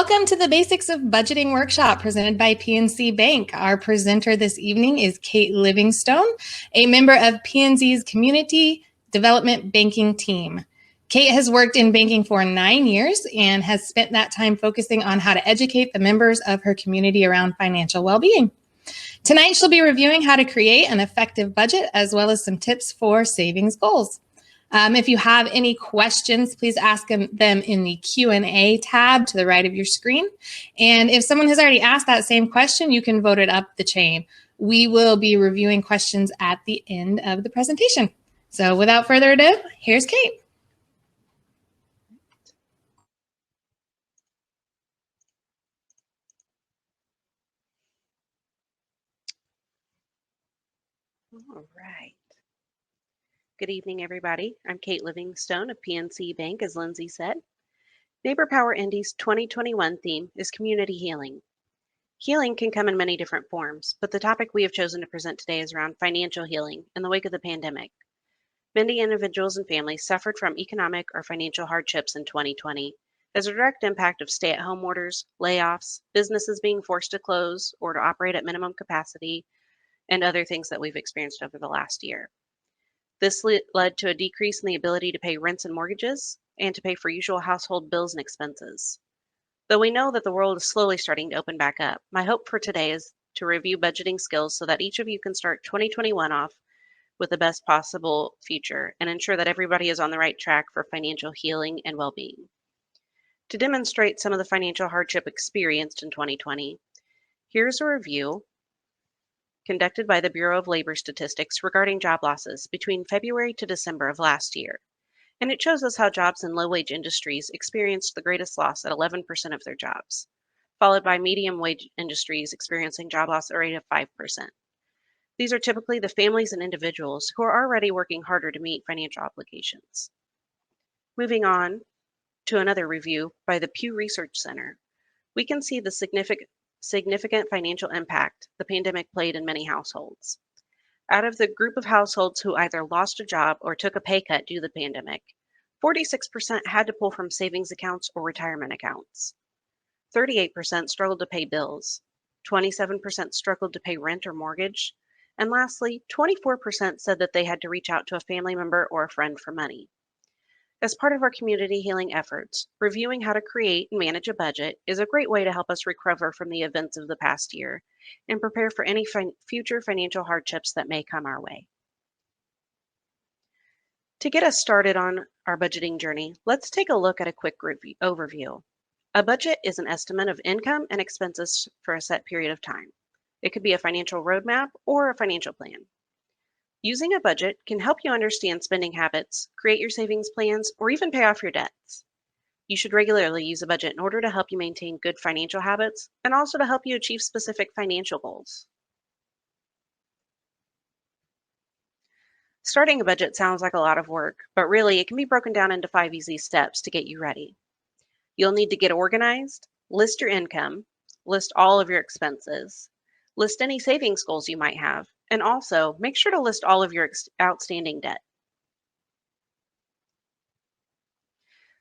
Welcome to the Basics of Budgeting workshop presented by PNC Bank. Our presenter this evening is Kate Livingstone, a member of PNC's Community Development Banking team. Kate has worked in banking for 9 years and has spent that time focusing on how to educate the members of her community around financial well-being. Tonight, she'll be reviewing how to create an effective budget as well as some tips for savings goals. If you have any questions, please ask them in the Q&A tab to the right of your screen. And if someone has already asked that same question, you can vote it up the chain. We will be reviewing questions at the end of the presentation. So without further ado, here's Kate. All right. Good evening, everybody. I'm Kate Livingstone of PNC Bank, as Lindsay said. Neighbor Power Indy's 2021 theme is community healing. Healing can come in many different forms, but the topic we have chosen to present today is around financial healing in the wake of the pandemic. Many individuals and families suffered from economic or financial hardships in 2020 as a direct impact of stay-at-home orders, layoffs, businesses being forced to close or to operate at minimum capacity, and other things that we've experienced over the last year. This led to a decrease in the ability to pay rents and mortgages and to pay for usual household bills and expenses. Though we know that the world is slowly starting to open back up, my hope for today is to review budgeting skills so that each of you can start 2021 off with the best possible future and ensure that everybody is on the right track for financial healing and well-being. To demonstrate some of the financial hardship experienced in 2020, here's a review conducted by the Bureau of Labor Statistics regarding job losses between February to December of last year. And it shows us how jobs in low-wage industries experienced the greatest loss at 11% of their jobs, followed by medium-wage industries experiencing job loss rate of 5%. These are typically the families and individuals who are already working harder to meet financial obligations. Moving on to another review by the Pew Research Center, we can see the significant financial impact the pandemic played in many households. Out of the group of households who either lost a job or took a pay cut due to the pandemic, 46% had to pull from savings accounts or retirement accounts. 38% struggled to pay bills. 27% struggled to pay rent or mortgage. And lastly, 24% said that they had to reach out to a family member or a friend for money. As part of our community healing efforts, reviewing how to create and manage a budget is a great way to help us recover from the events of the past year and prepare for any future financial hardships that may come our way. To get us started on our budgeting journey, let's take a look at a quick overview. A budget is an estimate of income and expenses for a set period of time. It could be a financial roadmap or a financial plan. Using a budget can help you understand spending habits, create your savings plans, or even pay off your debts. You should regularly use a budget in order to help you maintain good financial habits and also to help you achieve specific financial goals. Starting a budget sounds like a lot of work, but really it can be broken down into 5 easy steps to get you ready. You'll need to get organized, list your income, list all of your expenses, list any savings goals you might have, and also make sure to list all of your outstanding debt.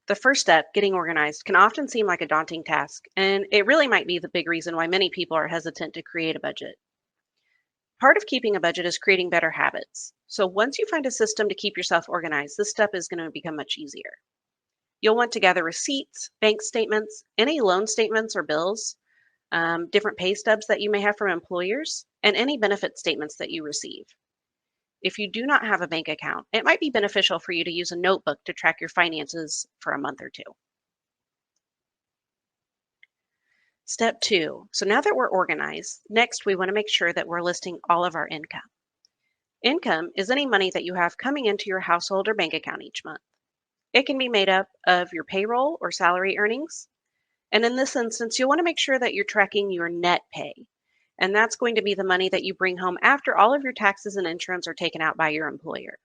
The first step, getting organized, can often seem like a daunting task, and it really might be the big reason why many people are hesitant to create a budget. Part of keeping a budget is creating better habits. So once you find a system to keep yourself organized, this step is going to become much easier. You'll want to gather receipts, bank statements, any loan statements or bills, different pay stubs that you may have from employers, and any benefit statements that you receive. If you do not have a bank account, it might be beneficial for you to use a notebook to track your finances for a month or two. Step 2. So now that we're organized, next we want to make sure that we're listing all of our income. Income is any money that you have coming into your household or bank account each month. It can be made up of your payroll or salary earnings. And in this instance, you'll want to make sure that you're tracking your net pay. And that's going to be the money that you bring home after all of your taxes and insurance are taken out by your employer.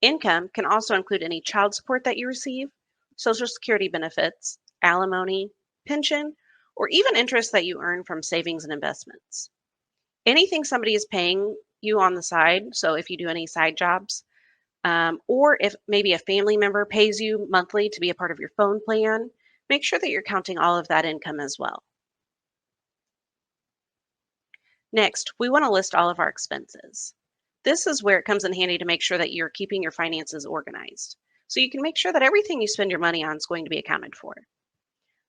Income can also include any child support that you receive, Social Security benefits, alimony, pension, or even interest that you earn from savings and investments. Anything somebody is paying you on the side, so if you do any side jobs, or if maybe a family member pays you monthly to be a part of your phone plan, Make sure that you're counting all of that income as well. Next, we want to list all of our expenses. This is where it comes in handy to make sure that you're keeping your finances organized, so you can make sure that everything you spend your money on is going to be accounted for.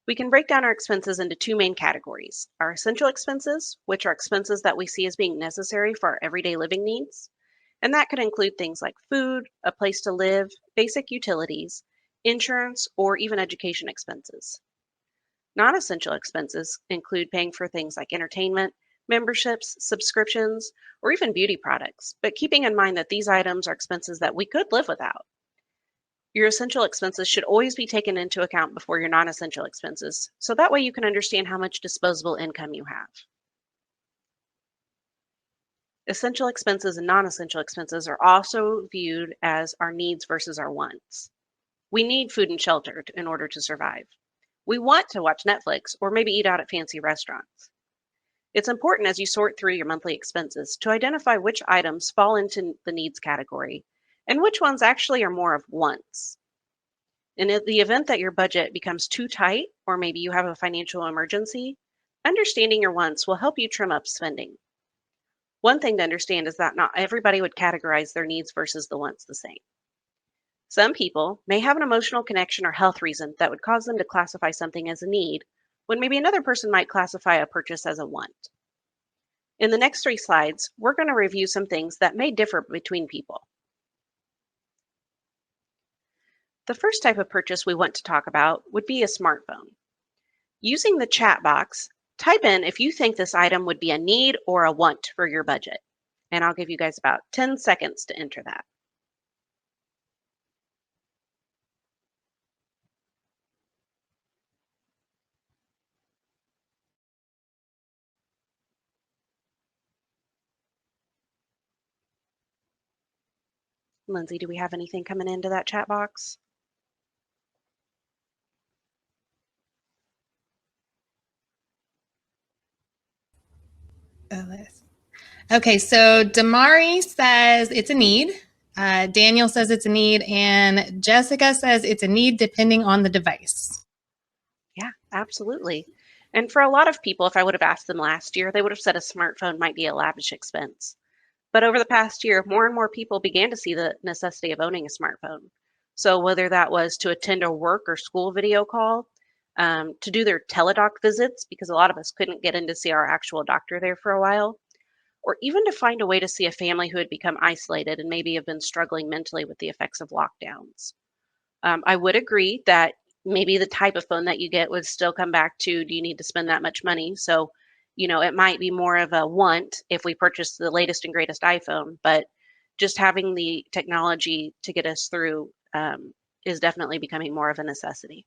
We can break down our expenses into two main categories: our essential expenses, which are expenses that we see as being necessary for our everyday living needs. And that could include things like food, a place to live, basic utilities, insurance, or even education expenses. Non-essential expenses include paying for things like entertainment, memberships, subscriptions, or even beauty products, but keeping in mind that these items are expenses that we could live without. Your essential expenses should always be taken into account before your non-essential expenses, so that way you can understand how much disposable income you have. Essential expenses and non-essential expenses are also viewed as our needs versus our wants. We need food and shelter in order to survive. We want to watch Netflix or maybe eat out at fancy restaurants. It's important as you sort through your monthly expenses to identify which items fall into the needs category and which ones actually are more of wants. In the event that your budget becomes too tight, or maybe you have a financial emergency, understanding your wants will help you trim up spending. One thing to understand is that not everybody would categorize their needs versus the wants the same. Some people may have an emotional connection or health reason that would cause them to classify something as a need, when maybe another person might classify a purchase as a want. In the next 3 slides, we're going to review some things that may differ between people. The first type of purchase we want to talk about would be a smartphone. Using the chat box, type in if you think this item would be a need or a want for your budget. And I'll give you guys about 10 seconds to enter that. Lindsay, do we have anything coming into that chat box? Okay, so Damari says it's a need. Daniel says it's a need, and Jessica says it's a need depending on the device. Yeah, absolutely. And for a lot of people, if I would have asked them last year, they would have said a smartphone might be a lavish expense. But over the past year, more and more people began to see the necessity of owning a smartphone. So whether that was to attend a work or school video call, to do their teledoc visits, because a lot of us couldn't get in to see our actual doctor there for a while, or even to find a way to see a family who had become isolated and maybe have been struggling mentally with the effects of lockdowns. I would agree that maybe the type of phone that you get would still come back to, do you need to spend that much money? So, it might be more of a want if we purchase the latest and greatest iPhone, but just having the technology to get us through is definitely becoming more of a necessity.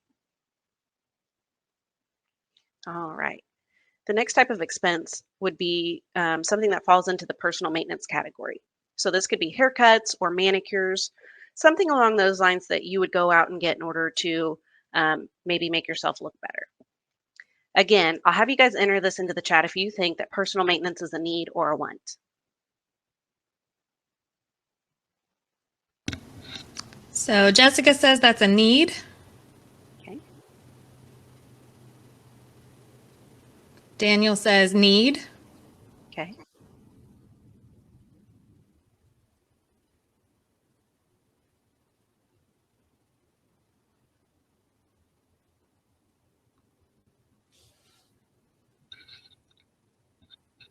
All right. The next type of expense would be something that falls into the personal maintenance category. So this could be haircuts or manicures, something along those lines that you would go out and get in order to maybe make yourself look better. Again, I'll have you guys enter this into the chat if you think that personal maintenance is a need or a want. So Jessica says that's a need. Okay. Daniel says need. Okay.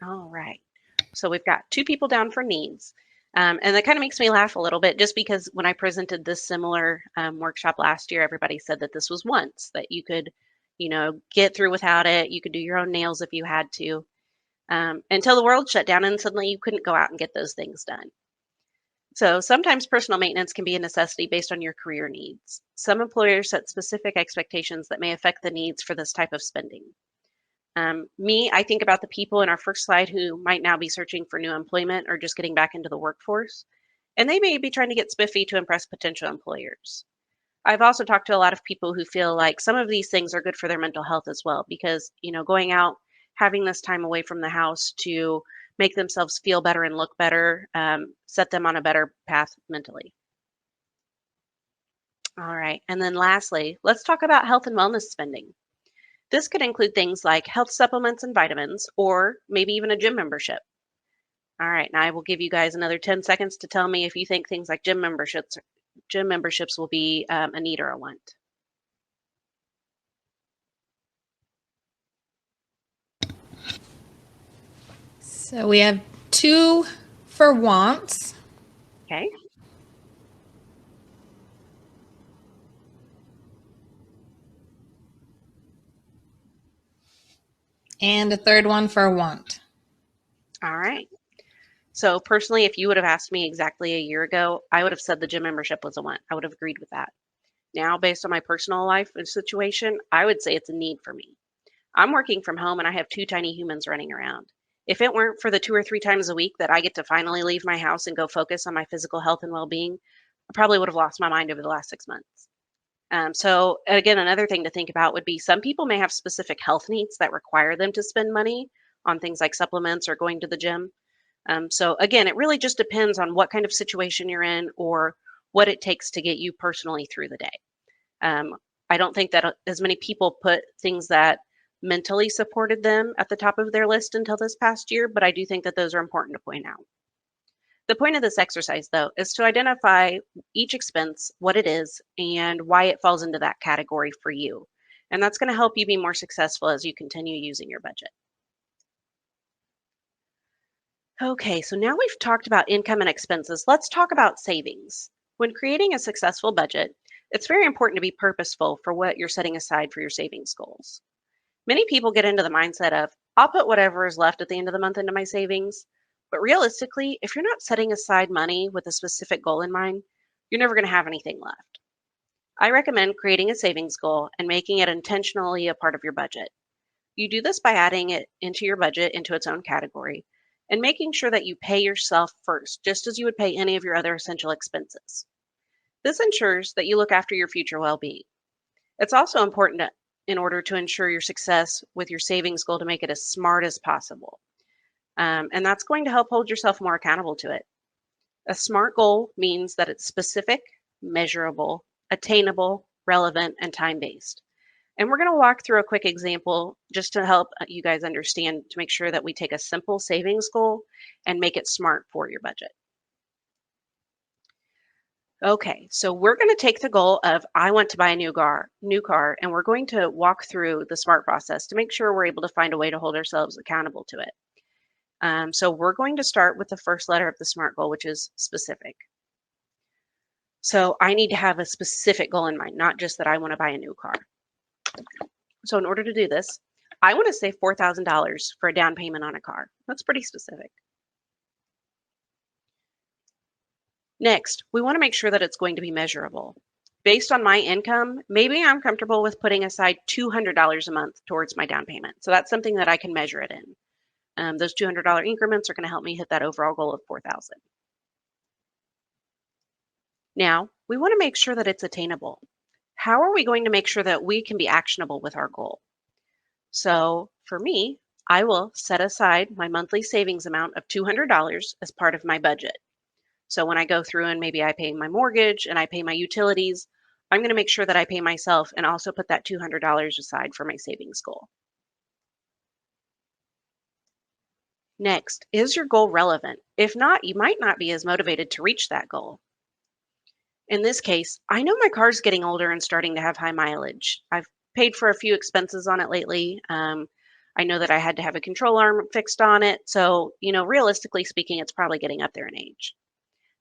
All right. So we've got 2 people down for needs. And that kind of makes me laugh a little bit just because when I presented this similar workshop last year, everybody said that this was wants, that you could, get through without it. You could do your own nails if you had to, until the world shut down and suddenly you couldn't go out and get those things done. So sometimes personal maintenance can be a necessity based on your career needs. Some employers set specific expectations that may affect the needs for this type of spending. I think about the people in our first slide who might now be searching for new employment or just getting back into the workforce, and they may be trying to get spiffy to impress potential employers. I've also talked to a lot of people who feel like some of these things are good for their mental health as well, because, going out, having this time away from the house to make themselves feel better and look better, set them on a better path mentally. All right. And then lastly, let's talk about health and wellness spending. This could include things like health supplements and vitamins, or maybe even a gym membership. All right. Now I will give you guys another 10 seconds to tell me if you think things like gym memberships will be a need or a want. So we have 2 for wants. Okay. And a 3rd one for want. All right. So personally, if you would have asked me exactly a year ago, I would have said the gym membership was a want. I would have agreed with that. Now, based on my personal life and situation, I would say it's a need for me. I'm working from home and I have 2 tiny humans running around. If it weren't for the 2 or 3 times a week that I get to finally leave my house and go focus on my physical health and well-being, I probably would have lost my mind over the last 6 months. So again, another thing to think about would be some people may have specific health needs that require them to spend money on things like supplements or going to the gym. So again, it really just depends on what kind of situation you're in or what it takes to get you personally through the day. I don't think that as many people put things that mentally supported them at the top of their list until this past year, but I do think that those are important to point out. The point of this exercise, though, is to identify each expense, what it is, and why it falls into that category for you. And that's going to help you be more successful as you continue using your budget. Okay, so now we've talked about income and expenses. Let's talk about savings. When creating a successful budget, it's very important to be purposeful for what you're setting aside for your savings goals. Many people get into the mindset of, I'll put whatever is left at the end of the month into my savings. But realistically, if you're not setting aside money with a specific goal in mind, you're never going to have anything left. I recommend creating a savings goal and making it intentionally a part of your budget. You do this by adding it into your budget into its own category and making sure that you pay yourself first, just as you would pay any of your other essential expenses. This ensures that you look after your future well being. It's also important in order to ensure your success with your savings goal to make it as smart as possible. And that's going to help hold yourself more accountable to it. A smart goal means that it's specific, measurable, attainable, relevant, and time based. And we're going to walk through a quick example just to help you guys understand to make sure that we take a simple savings goal and make it smart for your budget. Okay, so we're going to take the goal of I want to buy a new car, and we're going to walk through the SMART process to make sure we're able to find a way to hold ourselves accountable to it. So we're going to start with the first letter of the SMART goal, which is specific. So I need to have a specific goal in mind, not just that I want to buy a new car. So in order to do this, I want to save $4,000 for a down payment on a car. That's pretty specific. Next, we want to make sure that it's going to be measurable. Based on my income, maybe I'm comfortable with putting aside $200 a month towards my down payment. So that's something that I can measure it in. Those $200 increments are going to help me hit that overall goal of $4,000. Now, we want to make sure that it's attainable. How are we going to make sure that we can be actionable with our goal? So for me, I will set aside my monthly savings amount of $200 as part of my budget. So when I go through and maybe I pay my mortgage and I pay my utilities, I'm going to make sure that I pay myself and also put that $200 aside for my savings goal. Next, is your goal relevant? If not, you might not be as motivated to reach that goal. In this case, I know my car's getting older and starting to have high mileage. I've paid for a few expenses on it lately. I know that I had to have a control arm fixed on it. So, realistically speaking, it's probably getting up there in age.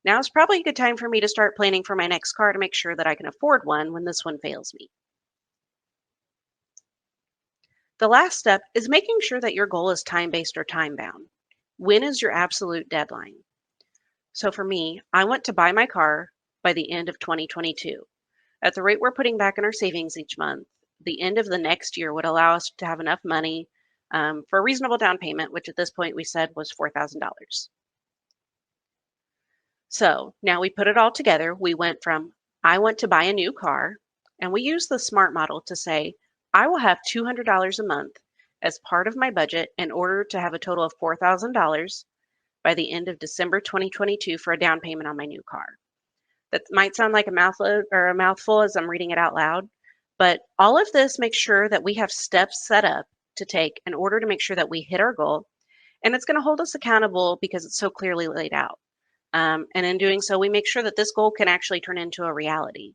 Now is probably a good time for me to start planning for my next car to make sure that I can afford one when this one fails me. The last step is making sure that your goal is time-based or time-bound. When is your absolute deadline? So for me, I want to buy my car by the end of 2022. At the rate we're putting back in our savings each month, the end of the next year would allow us to have enough money for a reasonable down payment, which at this point we said was $4,000. So now we put it all together. We went from I want to buy a new car, and we use the SMART model to say, I will have $200 a month as part of my budget in order to have a total of $4,000 by the end of December 2022 for a down payment on my new car. That might sound like a mouthful as I'm reading it out loud, but all of this makes sure that we have steps set up to take in order to make sure that we hit our goal, and it's going to hold us accountable because it's so clearly laid out. And in doing so, we make sure that this goal can actually turn into a reality.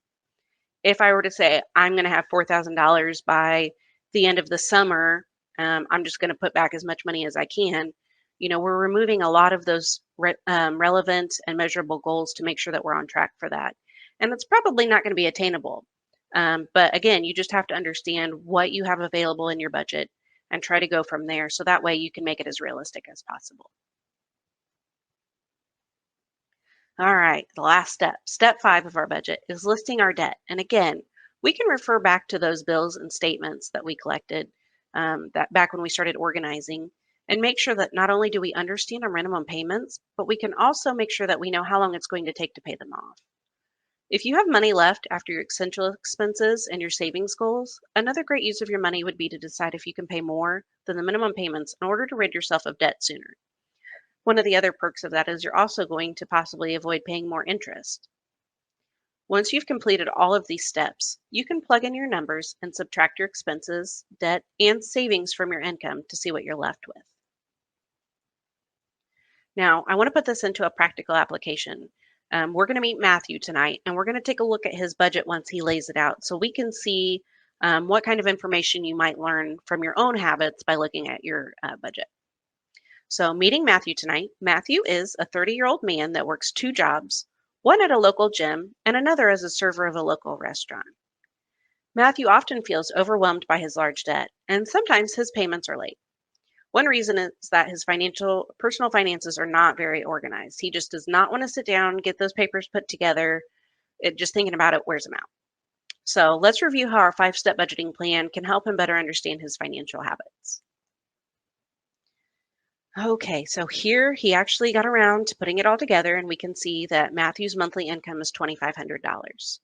If I were to say, I'm going to have $4,000 by the end of the summer, I'm just going to put back as much money as I can. We're removing a lot of those relevant and measurable goals to make sure that we're on track for that. And it's probably not going to be attainable. But again, you just have to understand what you have available in your budget and try to go from there. So that way you can make it as realistic as possible. All right, the last step, step 5 of our budget, is listing our debt. And again, we can refer back to those bills and statements that we collected that back when we started organizing, and make sure that not only do we understand our minimum payments, but we can also make sure that we know how long it's going to take to pay them off. If you have money left after your essential expenses and your savings goals, another great use of your money would be to decide if you can pay more than the minimum payments in order to rid yourself of debt sooner. One of the other perks of that is you're also going to possibly avoid paying more interest. Once you've completed all of these steps, you can plug in your numbers and subtract your expenses, debt, and savings from your income to see what you're left with. Now, I want to put this into a practical application. We're going to meet Matthew tonight, and we're going to take a look at his budget once he lays it out so we can see what kind of information you might learn from your own habits by looking at your budget. So meeting Matthew tonight. Matthew is a 30-year-old man that works 2 jobs, one at a local gym and another as a server of a local restaurant. Matthew often feels overwhelmed by his large debt, and sometimes his payments are late. One reason is that his personal finances are not very organized. He just does not want to sit down, get those papers put together. Just thinking about it wears him out. So let's review how our 5-step budgeting plan can help him better understand his financial habits. Okay, so here he actually got around to putting it all together, and we can see that Matthew's monthly income is $2,500.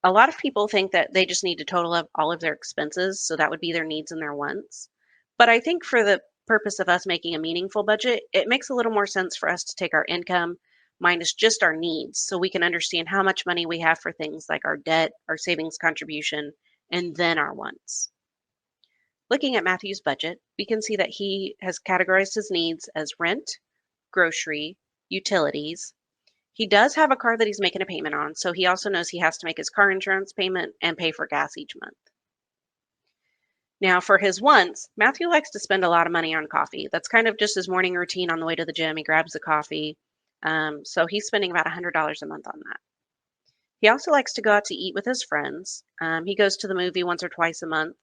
A lot of people think that they just need to total up all of their expenses, so that would be their needs and their wants. But I think for the purpose of us making a meaningful budget, it makes a little more sense for us to take our income minus just our needs so we can understand how much money we have for things like our debt, our savings contribution, and then our wants. Looking at Matthew's budget, we can see that he has categorized his needs as rent, grocery, utilities. He does have a car that he's making a payment on, so he also knows he has to make his car insurance payment and pay for gas each month. Now, for his wants, Matthew likes to spend a lot of money on coffee. That's kind of just his morning routine on the way to the gym. He grabs the coffee. So he's spending about $100 a month on that. He also likes to go out to eat with his friends. He goes to the movie once or twice a month.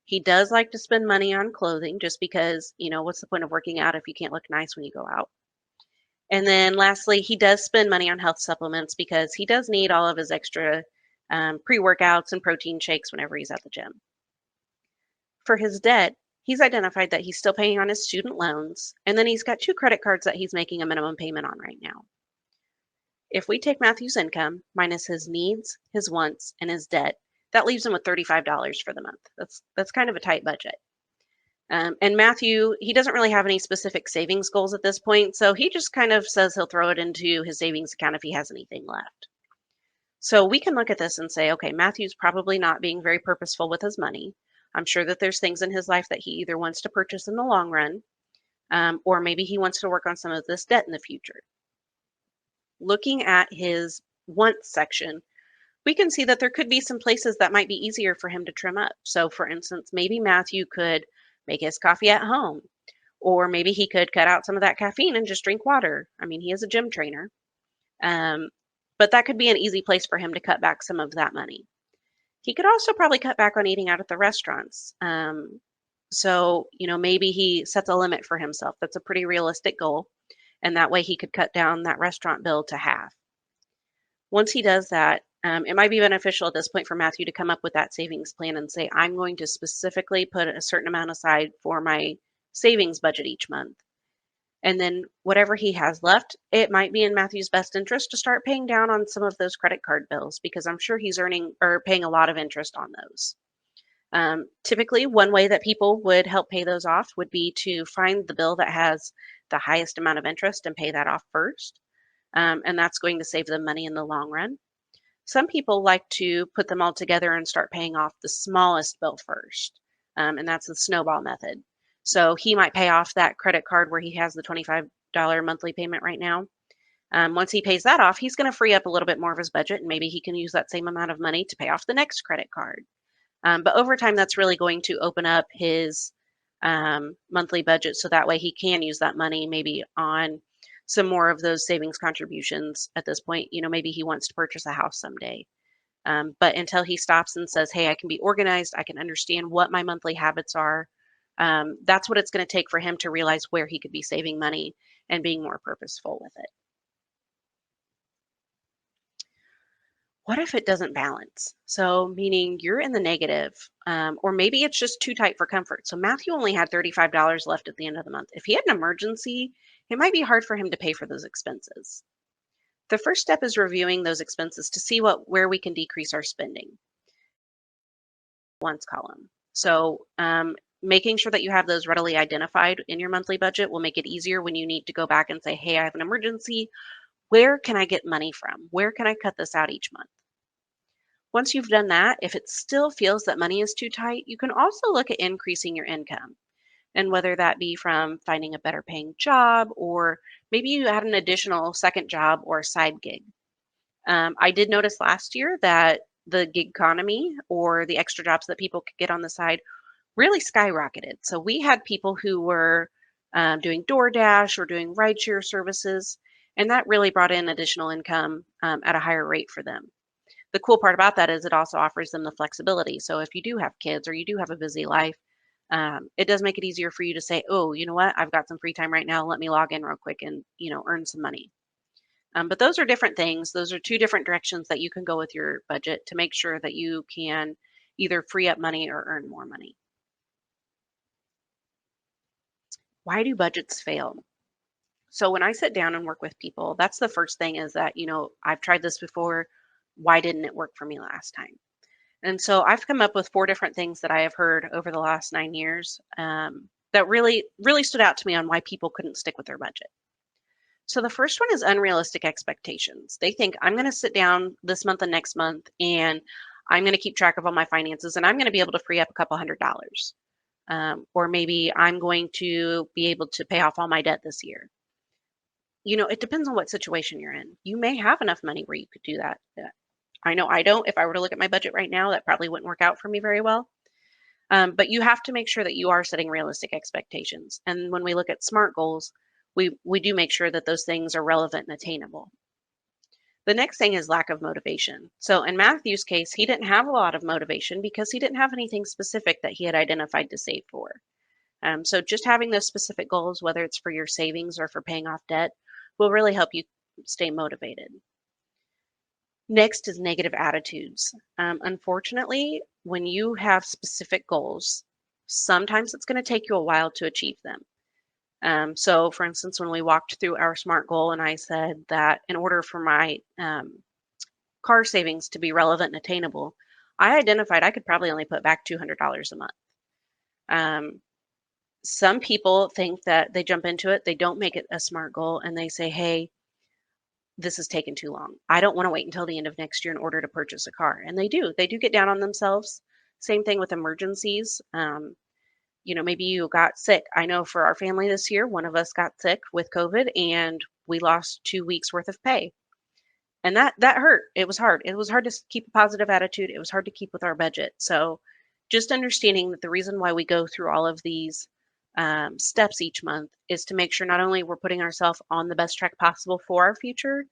He does like to spend money on clothing just because, what's the point of working out if you can't look nice when you go out? And then lastly, he does spend money on health supplements because he does need all of his extra pre-workouts and protein shakes whenever he's at the gym. For his debt, he's identified that he's still paying on his student loans, and then he's got 2 credit cards that he's making a minimum payment on right now. If we take Matthew's income minus his needs, his wants, and his debt, that leaves him with $35 for the month. That's kind of a tight budget. And Matthew, he doesn't really have any specific savings goals at this point, so he just kind of says he'll throw it into his savings account if he has anything left. So we can look at this and say, okay, Matthew's probably not being very purposeful with his money. I'm sure that there's things in his life that he either wants to purchase in the long run, or maybe he wants to work on some of this debt in the future. Looking at his wants section, we can see that there could be some places that might be easier for him to trim up. So for instance, maybe Matthew could make his coffee at home, or maybe he could cut out some of that caffeine and just drink water. I mean, he is a gym trainer, but that could be an easy place for him to cut back some of that money. He could also probably cut back on eating out at the restaurants. So, maybe he sets a limit for himself. That's a pretty realistic goal. And that way he could cut down that restaurant bill to half. Once he does that, it might be beneficial at this point for Matthew to come up with that savings plan and say, I'm going to specifically put a certain amount aside for my savings budget each month. And then whatever he has left, it might be in Matthew's best interest to start paying down on some of those credit card bills because I'm sure he's earning or paying a lot of interest on those. Typically, one way that people would help pay those off would be to find the bill that has the highest amount of interest and pay that off first. and that's going to save them money in the long run. Some people like to put them all together and start paying off the smallest bill first, and that's the snowball method. So he might pay off that credit card where he has the $25 monthly payment right now. Once he pays that off, he's going to free up a little bit more of his budget, and maybe he can use that same amount of money to pay off the next credit card. But over time, that's really going to open up his monthly budget so that way he can use that money maybe on some more of those savings contributions at this point. Maybe he wants to purchase a house someday. But until he stops and says, hey, I can be organized, I can understand what my monthly habits are, that's what it's going to take for him to realize where he could be saving money and being more purposeful with it. What if it doesn't balance? So meaning you're in the negative, or maybe it's just too tight for comfort. So Matthew only had $35 left at the end of the month. If he had an emergency, it might be hard for him to pay for those expenses. The first step is reviewing those expenses to see where we can decrease our spending. Wants column. So making sure that you have those readily identified in your monthly budget will make it easier when you need to go back and say, hey, I have an emergency. Where can I get money from? Where can I cut this out each month? Once you've done that, if it still feels that money is too tight, you can also look at increasing your income. And whether that be from finding a better paying job, or maybe you had an additional second job or a side gig. I did notice last year that the gig economy, or the extra jobs that people could get on the side, really skyrocketed. So we had people who were doing DoorDash or doing rideshare services, and that really brought in additional income at a higher rate for them. The cool part about that is it also offers them the flexibility. So if you do have kids or you do have a busy life, it does make it easier for you to say, oh, you know what, I've got some free time right now. Let me log in real quick and, earn some money. But those are different things. Those are two different directions that you can go with your budget to make sure that you can either free up money or earn more money. Why do budgets fail? So when I sit down and work with people, that's the first thing is that, I've tried this before. Why didn't it work for me last time? And so I've come up with 4 different things that I have heard over the last 9 years that really, really stood out to me on why people couldn't stick with their budget. So the first one is unrealistic expectations. They think I'm going to sit down this month and next month, and I'm going to keep track of all my finances, and I'm going to be able to free up a couple $100. Or maybe I'm going to be able to pay off all my debt this year. It depends on what situation you're in. You may have enough money where you could do that. I know I don't. If I were to look at my budget right now, that probably wouldn't work out for me very well. But you have to make sure that you are setting realistic expectations. And when we look at SMART goals, we do make sure that those things are relevant and attainable. The next thing is lack of motivation. So in Matthew's case, he didn't have a lot of motivation because he didn't have anything specific that he had identified to save for. So just having those specific goals, whether it's for your savings or for paying off debt, will really help you stay motivated. Next is negative attitudes. Unfortunately, when you have specific goals, sometimes it's going to take you a while to achieve them. So for instance, when we walked through our SMART goal and I said that in order for my car savings to be relevant and attainable, I identified I could probably only put back $200 a month. Some people think that they jump into it, they don't make it a SMART goal, and they say, hey, this is taking too long. I don't want to wait until the end of next year in order to purchase a car. And they do get down on themselves. Same thing with emergencies. Maybe you got sick. I know for our family this year, one of us got sick with COVID and we lost 2 weeks worth of pay. And that hurt. It was hard. It was hard to keep a positive attitude. It was hard to keep with our budget. So just understanding that the reason why we go through all of these steps each month is to make sure not only we're putting ourselves on the best track possible for our future,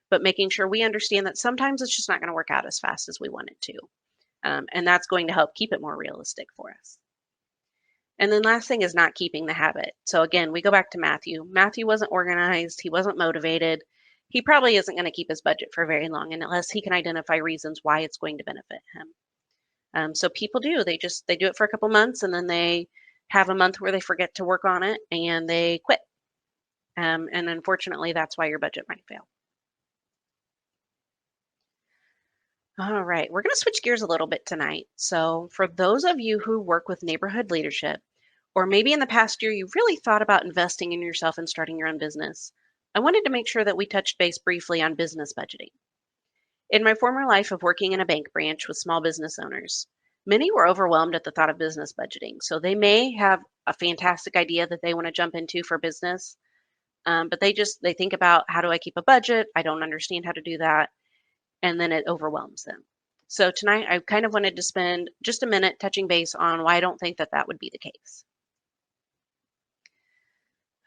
but making sure we understand that sometimes it's just not going to work out as fast as we want it to. And that's going to help keep it more realistic for us. And then last thing is not keeping the habit. So again, we go back to Matthew. Matthew wasn't organized. He wasn't motivated. He probably isn't going to keep his budget for very long unless he can identify reasons why it's going to benefit him. So people do. They do it for a couple months and then they have a month where they forget to work on it and they quit. And unfortunately, that's why your budget might fail. All right, we're going to switch gears a little bit tonight. So for those of you who work with neighborhood leadership, or maybe in the past year, you really thought about investing in yourself and starting your own business, I wanted to make sure that we touched base briefly on business budgeting. In my former life of working in a bank branch with small business owners, many were overwhelmed at the thought of business budgeting. So they may have a fantastic idea that they want to jump into for business, but they think about, how do I keep a budget? I don't understand how to do that. And then it overwhelms them. So tonight I kind of wanted to spend just a minute touching base on why I don't think that that would be the case.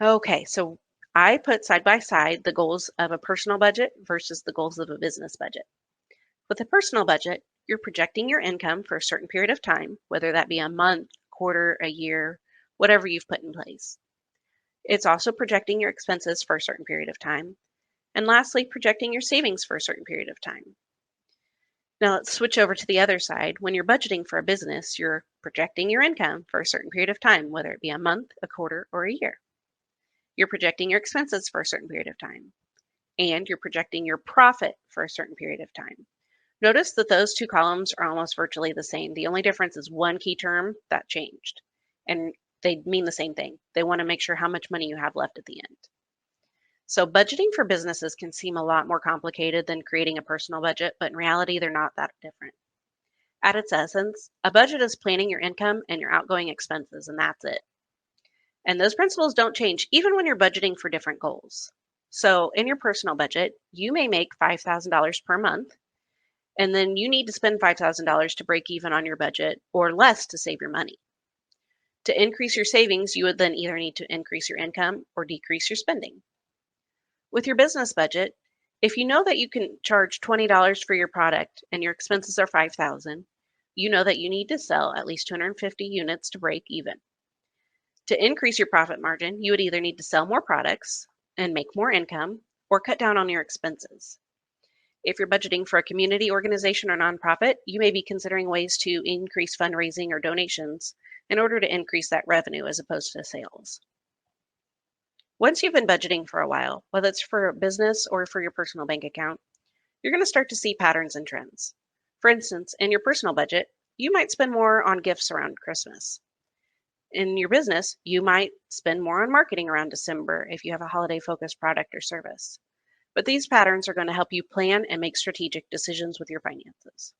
Okay, so I put side by side the goals of a personal budget versus the goals of a business budget. With a personal budget, you're projecting your income for a certain period of time, whether that be a month, quarter, a year, whatever you've put in place. It's also projecting your expenses for a certain period of time. And lastly, projecting your savings for a certain period of time. Now let's switch over to the other side. When you're budgeting for a business, you're projecting your income for a certain period of time, whether it be a month, a quarter, or a year. You're projecting your expenses for a certain period of time. And you're projecting your profit for a certain period of time. Notice that those two columns are almost virtually the same. The only difference is one key term that changed. And they mean the same thing. They want to make sure how much money you have left at the end. So budgeting for businesses can seem a lot more complicated than creating a personal budget, but in reality, they're not that different. At its essence, a budget is planning your income and your outgoing expenses, and that's it. And those principles don't change even when you're budgeting for different goals. So in your personal budget, you may make $5,000 per month, and then you need to spend $5,000 to break even on your budget or less to save your money. To increase your savings, you would then either need to increase your income or decrease your spending. With your business budget, if you know that you can charge $20 for your product and your expenses are $5,000, you know that you need to sell at least 250 units to break even. To increase your profit margin, you would either need to sell more products and make more income or cut down on your expenses. If you're budgeting for a community organization or nonprofit, you may be considering ways to increase fundraising or donations in order to increase that revenue as opposed to sales. Once you've been budgeting for a while, whether it's for a business or for your personal bank account, you're going to start to see patterns and trends. For instance, in your personal budget, you might spend more on gifts around Christmas. In your business, you might spend more on marketing around December if you have a holiday-focused product or service. But these patterns are going to help you plan and make strategic decisions with your finances.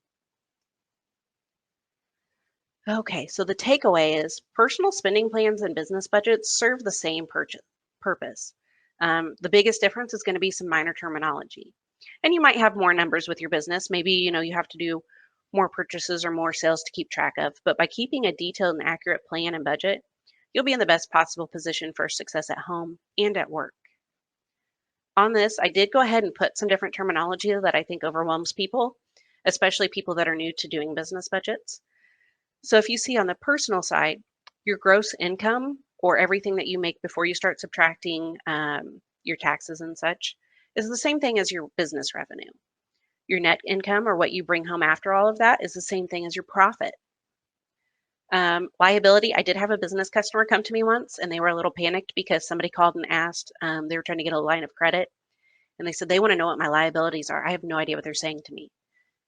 Okay, so the takeaway is personal spending plans and business budgets serve the same purpose. The biggest difference is going to be some minor terminology. And you might have more numbers with your business. Maybe, you have to do more purchases or more sales to keep track of. But by keeping a detailed and accurate plan and budget, you'll be in the best possible position for success at home and at work. On this, I did go ahead and put some different terminology that I think overwhelms people, especially people that are new to doing business budgets. So if you see on the personal side, your gross income or everything that you make before you start subtracting your taxes and such is the same thing as your business revenue. Your net income or what you bring home after all of that is the same thing as your profit. Liability, I did have a business customer come to me once and they were a little panicked because somebody called and asked, they were trying to get a line of credit. And they said, they want to know what my liabilities are. I have no idea what they're saying to me.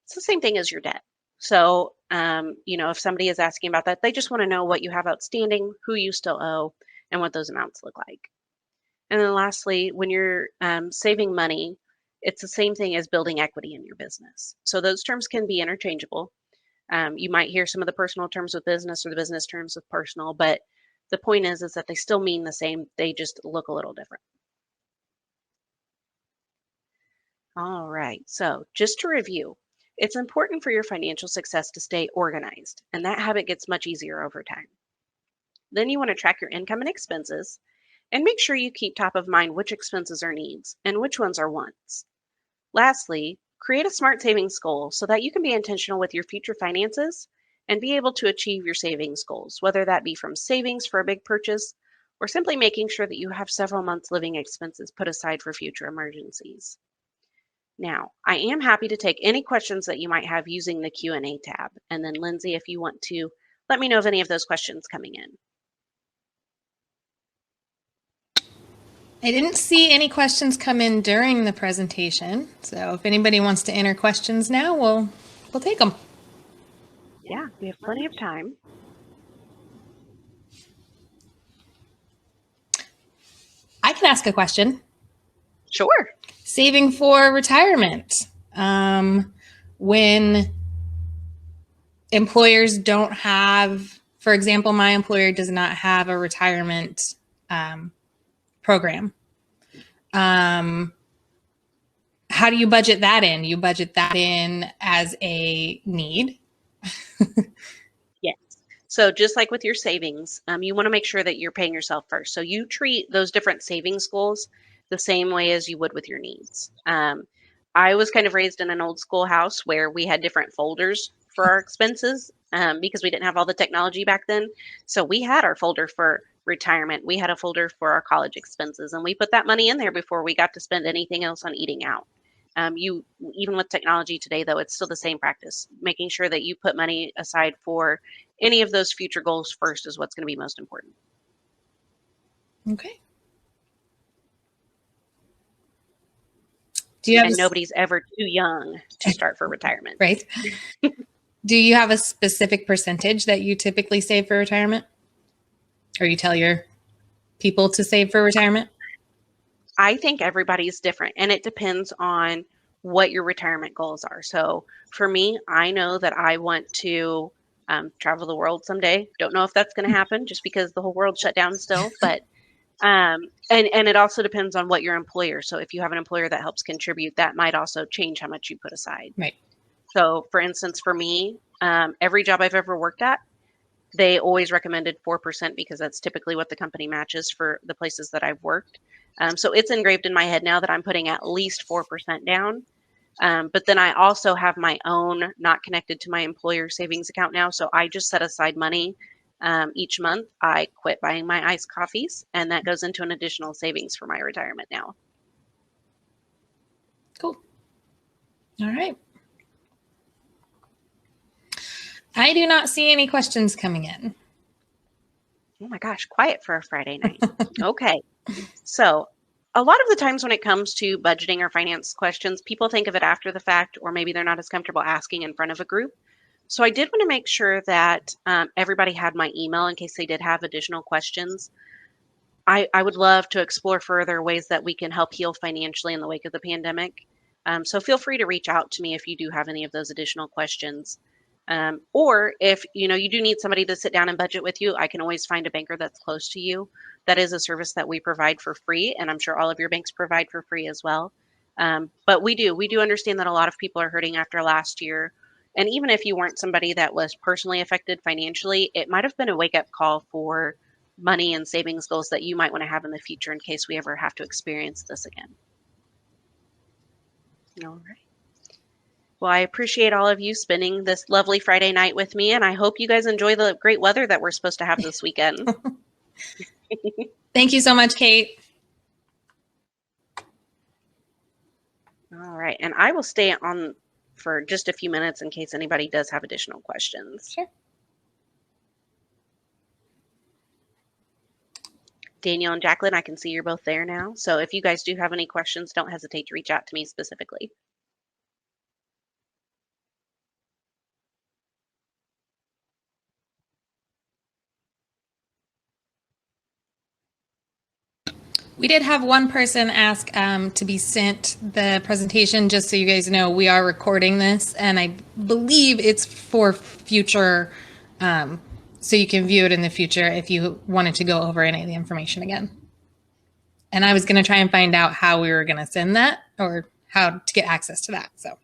It's the same thing as your debt. So, if somebody is asking about that, they just want to know what you have outstanding, who you still owe, and what those amounts look like. And then lastly, when you're saving money, it's the same thing as building equity in your business. So those terms can be interchangeable. You might hear some of the personal terms with business or the business terms with personal, but the point is that they still mean the same. They just look a little different. All right, so just to review, it's important for your financial success to stay organized, and that habit gets much easier over time. Then you want to track your income and expenses, and make sure you keep top of mind which expenses are needs and which ones are wants. Lastly, create a smart savings goal so that you can be intentional with your future finances and be able to achieve your savings goals, whether that be from savings for a big purchase or simply making sure that you have several months' living expenses put aside for future emergencies. Now, I am happy to take any questions that you might have using the Q&A tab. And then Lindsay, if you want to, let me know of any of those questions coming in. I didn't see any questions come in during the presentation. So if anybody wants to enter questions now, we'll take them. Yeah, we have plenty of time. I can ask a question. Sure. Saving for retirement. When employers don't have, for example, my employer does not have a retirement program. How do you budget that in? You budget that in as a need. Yes. So just like with your savings, you want to make sure that you're paying yourself first. So you treat those different savings goals the same way as you would with your needs. I was kind of raised in an old school house where we had different folders for our expenses because we didn't have all the technology back then. So we had our folder for retirement. We had a folder for our college expenses, and we put that money in there before we got to spend anything else on eating out. You even with technology today, though, it's still the same practice. Making sure that you put money aside for any of those future goals first is what's going to be most important. Okay. Do you have And nobody's ever too young to start for retirement. Right. Do you have a specific percentage that you typically save for retirement? Or you tell your people to save for retirement? I think everybody's different, and it depends on what your retirement goals are. So for me, I know that I want to travel the world someday. Don't know if that's going to happen just because the whole world shut down still, but and it also depends on what your employer. So if you have an employer that helps contribute, that might also change how much you put aside. Right. So for instance, for me, every job I've ever worked at, they always recommended 4% because that's typically what the company matches for the places that I've worked. So it's engraved in my head now that I'm putting at least 4% down. But then I also have my own, not connected to my employer savings account now. So I just set aside money each month. I quit buying my iced coffees, and that goes into an additional savings for my retirement now. Cool. All right. I do not see any questions coming in. Oh my gosh, quiet for a Friday night. Okay. So a lot of the times when it comes to budgeting or finance questions, people think of it after the fact, or maybe they're not as comfortable asking in front of a group. So I did want to make sure that everybody had my email in case they did have additional questions. I would love to explore further ways that we can help heal financially in the wake of the pandemic. So feel free to reach out to me if you do have any of those additional questions. Or if you do need somebody to sit down and budget with you, I can always find a banker that's close to you. That is a service that we provide for free, and I'm sure all of your banks provide for free as well. But we do understand that a lot of people are hurting after last year. And even if you weren't somebody that was personally affected financially, it might have been a wake up call for money and savings goals that you might want to have in the future in case we ever have to experience this again. All right. Well, I appreciate all of you spending this lovely Friday night with me, and I hope you guys enjoy the great weather that we're supposed to have this weekend. Thank you so much, Kate. All right, and I will stay on for just a few minutes in case anybody does have additional questions. Sure. Daniel and Jacqueline, I can see you're both there now. So if you guys do have any questions, don't hesitate to reach out to me specifically. We did have one person ask to be sent the presentation, just so you guys know, we are recording this, and I believe it's for future, so you can view it in the future if you wanted to go over any of the information again. And I was going to try and find out how we were going to send that or how to get access to that. So.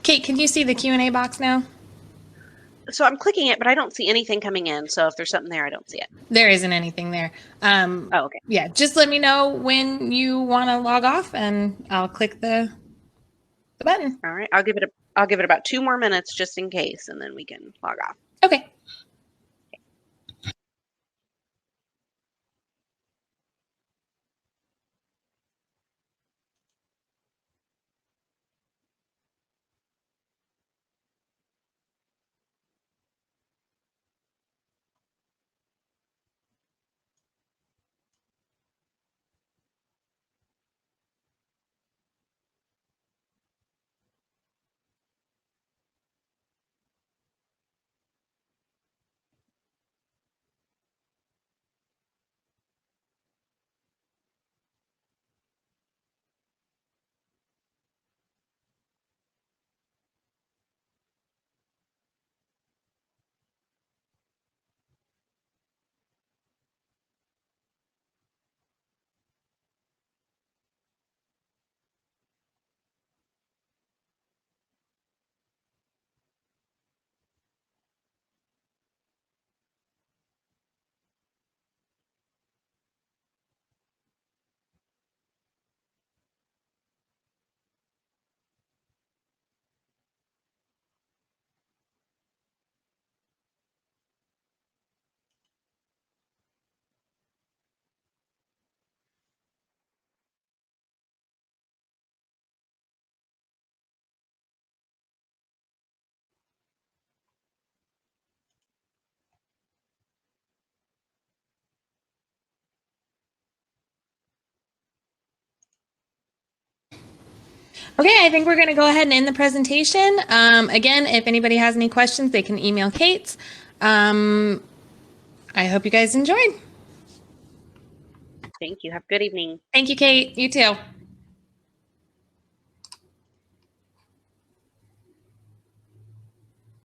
Kate, can you see the Q&A box now? So I'm clicking it, but I don't see anything coming in. So if there's something there, I don't see it. There isn't anything there. Oh, okay. Yeah, just let me know when you want to log off, and I'll click the button. All right, I'll give it about 2 more minutes just in case, and then we can log off. Okay. Okay, I think we're going to go ahead and end the presentation. Again, if anybody has any questions, they can email Kate. I hope you guys enjoyed. Thank you. Have a good evening. Thank you, Kate. You too.